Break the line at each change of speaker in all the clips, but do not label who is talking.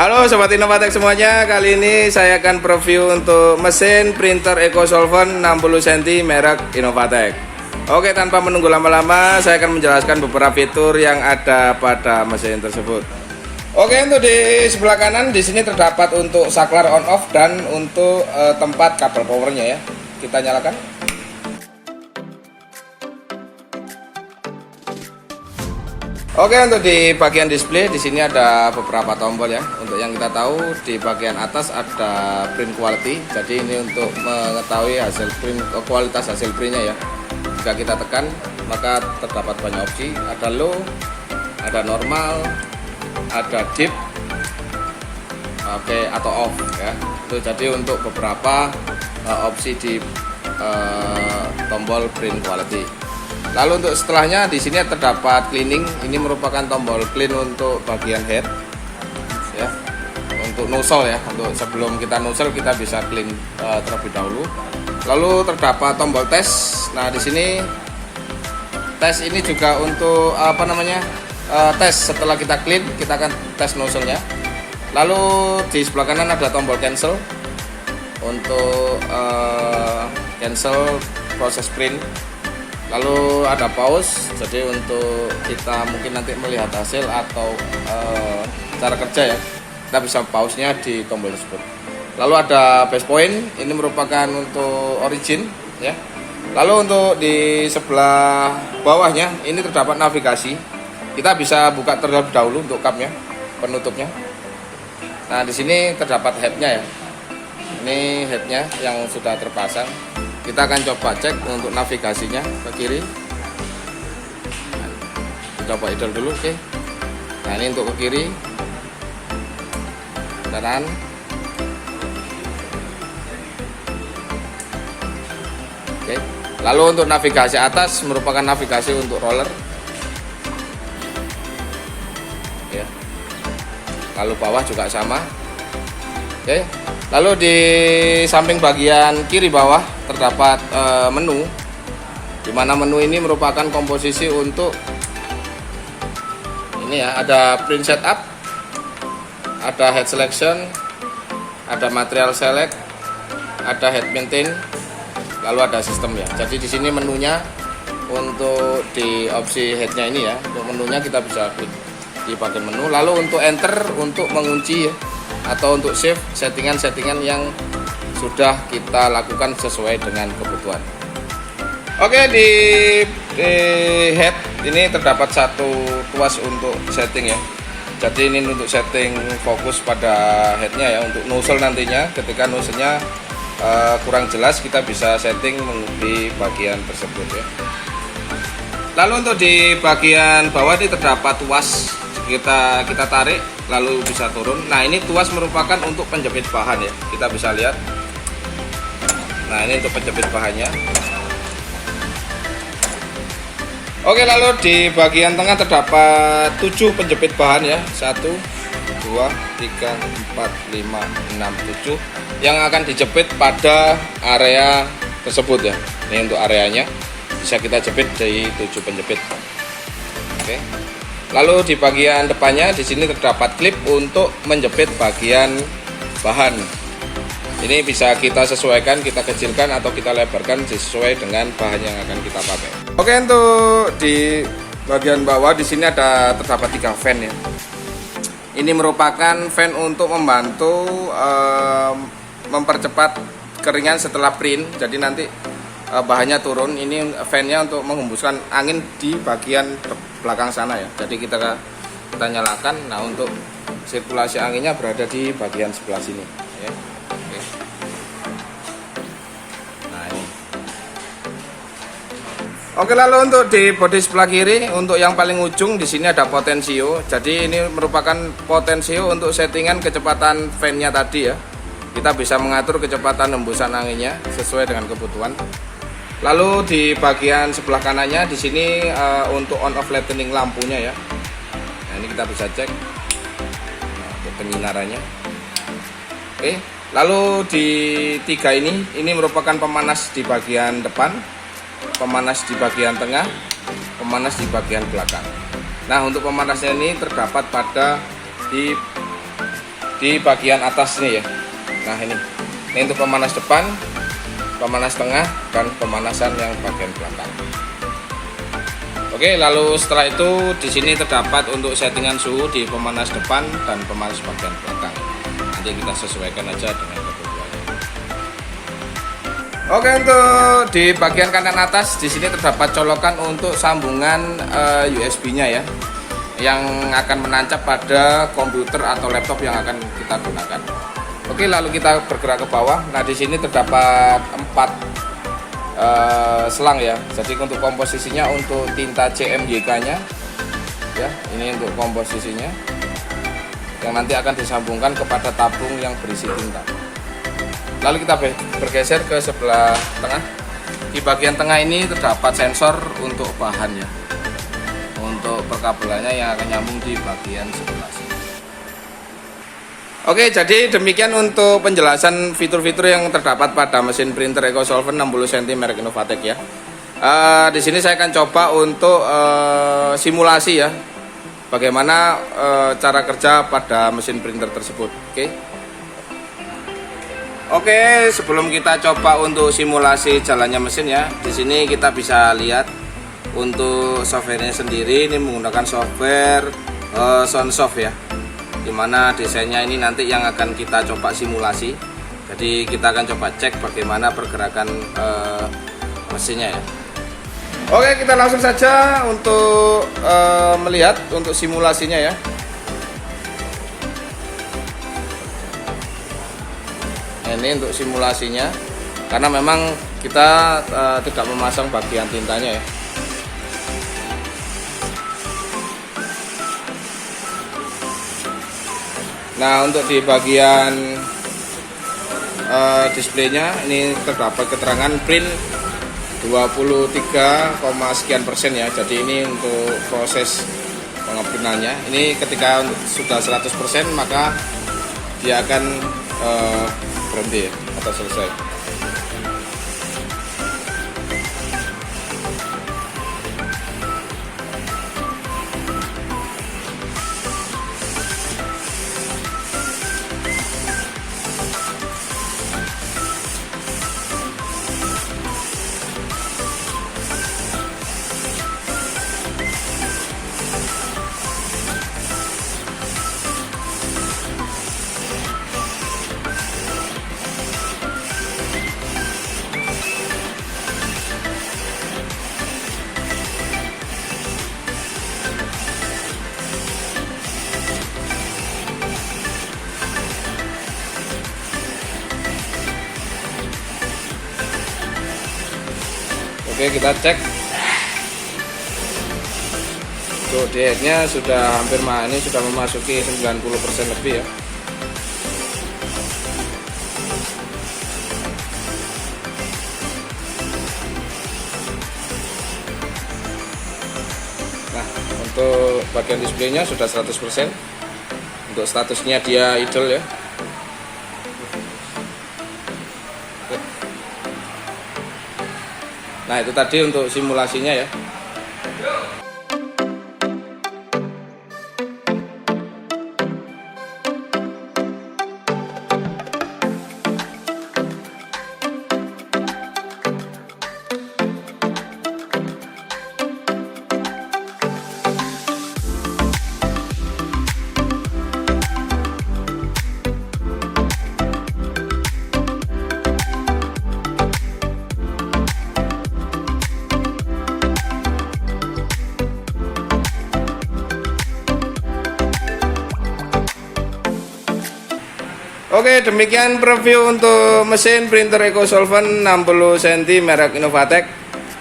Halo Sobat Innovatek semuanya, kali ini saya akan preview untuk mesin printer EcoSolvent 60 cm merek Innovatek. Oke, tanpa menunggu lama-lama, saya akan menjelaskan beberapa fitur yang ada pada mesin tersebut. Oke, untuk di sebelah kanan di sini terdapat untuk saklar on off dan untuk tempat kabel powernya ya. Kita nyalakan. Oke, untuk di bagian display di sini ada beberapa tombol ya. Untuk yang kita tahu di bagian atas ada print quality. Jadi ini untuk mengetahui hasil print, kualitas hasil printnya ya. Jika kita tekan maka terdapat banyak opsi. Ada low, ada normal, ada deep, oke, atau off ya. Itu jadi untuk beberapa opsi di tombol print quality. Lalu untuk setelahnya di sini terdapat cleaning. Ini merupakan tombol clean untuk bagian head, ya, untuk nozzle ya. Untuk sebelum kita nozzle kita bisa clean terlebih dahulu. Lalu terdapat tombol tes. Nah di sini tes ini juga untuk tes setelah kita clean kita akan tes nozzle-nya. Lalu di sebelah kanan ada tombol cancel untuk cancel proses print. Lalu ada pause, jadi untuk kita mungkin nanti melihat hasil atau cara kerja ya, kita bisa pause-nya di tombol tersebut. Lalu ada base point, ini merupakan untuk origin ya. Lalu untuk di sebelah bawahnya ini terdapat navigasi. Kita bisa buka terlebih dahulu untuk cupnya, penutupnya. Nah di sini terdapat headnya ya. Ini headnya yang sudah terpasang. Kita akan coba cek untuk navigasinya ke kiri. Kita coba idle dulu, oke. Nah ini untuk ke kiri, kanan. Oke. Lalu untuk navigasi atas merupakan navigasi untuk roller. Ya. Lalu bawah juga sama. Oke. Lalu di samping bagian kiri bawah terdapat menu, di mana menu ini merupakan komposisi untuk ini ya, ada print setup, ada head selection, ada material select, ada head maintain, lalu ada sistem ya. Jadi di sini menunya untuk di opsi headnya ini ya, untuk menunya kita bisa klik di bagian menu. Lalu untuk enter untuk mengunci ya, atau untuk save settingan-settingan yang sudah kita lakukan sesuai dengan kebutuhan. Oke, di head ini terdapat satu tuas untuk setting ya. Jadi ini untuk setting fokus pada headnya ya. Untuk nozzle nantinya ketika nozzle-nya kurang jelas kita bisa setting di bagian tersebut ya. Lalu untuk di bagian bawah ini terdapat tuas, kita tarik lalu bisa turun. Nah ini tuas merupakan untuk penjepit bahan ya, kita bisa lihat. Nah ini untuk penjepit bahannya. Oke, lalu di bagian tengah terdapat 7 penjepit bahan ya, 1, 2, 3, 4, 5, 6, 7 yang akan dijepit pada area tersebut ya. Ini untuk areanya bisa kita jepit dari 7 penjepit. Oke. Lalu di bagian depannya di sini terdapat klip untuk menjepit bagian bahan. Ini bisa kita sesuaikan, kita kecilkan atau kita lebarkan sesuai dengan bahan yang akan kita pakai. Oke, untuk di bagian bawah di sini terdapat 3 fan ya. Ini merupakan fan untuk membantu mempercepat keringan setelah print. Jadi nanti bahannya turun, ini fan-nya untuk menghembuskan angin di bagian belakang sana ya. Jadi kita nyalakan. Nah untuk sirkulasi anginnya berada di bagian sebelah sini ya. Oke. Nah ini. Oke, lalu untuk di bodi sebelah kiri untuk yang paling ujung di sini ada potensio. Jadi ini merupakan potensio untuk settingan kecepatan fan-nya tadi ya. Kita bisa mengatur kecepatan hembusan anginnya sesuai dengan kebutuhan. Lalu di bagian sebelah kanannya di sini untuk on off lightning lampunya ya. Nah, ini kita bisa cek untuk penyinarannya. Oke. Lalu di 3 ini merupakan pemanas di bagian depan, pemanas di bagian tengah, pemanas di bagian belakang. Nah, untuk pemanasnya ini terdapat pada di di bagian atas nih ya. Nah ini untuk pemanas depan, pemanas tengah, dan pemanasan yang bagian belakang. Oke, lalu setelah itu di sini terdapat untuk settingan suhu di pemanas depan dan pemanas bagian belakang. Nanti kita sesuaikan aja dengan kebutuhannya. Oke, untuk di bagian kanan atas di sini terdapat colokan untuk sambungan USB-nya ya, yang akan menancap pada komputer atau laptop yang akan kita gunakan. Oke, lalu kita bergerak ke bawah. Nah, di sini terdapat 4 selang ya. Jadi untuk komposisinya untuk tinta CMYK-nya ya, ini untuk komposisinya yang nanti akan disambungkan kepada tabung yang berisi tinta. Lalu kita bergeser ke sebelah tengah. Di bagian tengah ini terdapat sensor untuk bahan ya, untuk perkabelannya yang akan nyambung di bagian sebelah sini. Oke, jadi demikian untuk penjelasan fitur-fitur yang terdapat pada mesin printer EcoSolvent 60 cm merek Innovatek ya. Di sini saya akan coba untuk simulasi ya, bagaimana cara kerja pada mesin printer tersebut. Oke, sebelum kita coba untuk simulasi jalannya mesin ya, di sini kita bisa lihat untuk softwarenya sendiri ini menggunakan software Soundsoft ya, dimana desainnya ini nanti yang akan kita coba simulasi. Jadi kita akan coba cek bagaimana pergerakan mesinnya ya. Oke, kita langsung saja untuk melihat untuk simulasinya ya. Ini untuk simulasinya, karena memang kita tidak memasang bagian tintanya ya. Nah, untuk di bagian displaynya ini terdapat keterangan print 23,sekian% ya. Jadi ini untuk proses pengeprintannya. Ini ketika sudah 100% maka dia akan berhenti ya, atau selesai. Oke, kita cek. Tuh, headnya sudah hampir ini sudah memasuki 90% lebih ya. Nah, untuk bagian displaynya sudah 100%. Untuk statusnya dia idle ya. Nah, itu tadi untuk simulasinya ya. Oke, demikian preview untuk mesin printer EcoSolvent 60 cm merek Innovatek.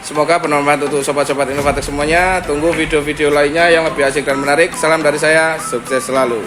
Semoga bermanfaat untuk sobat-sobat Innovatek semuanya. Tunggu video-video lainnya yang lebih asik dan menarik. Salam dari saya, sukses selalu.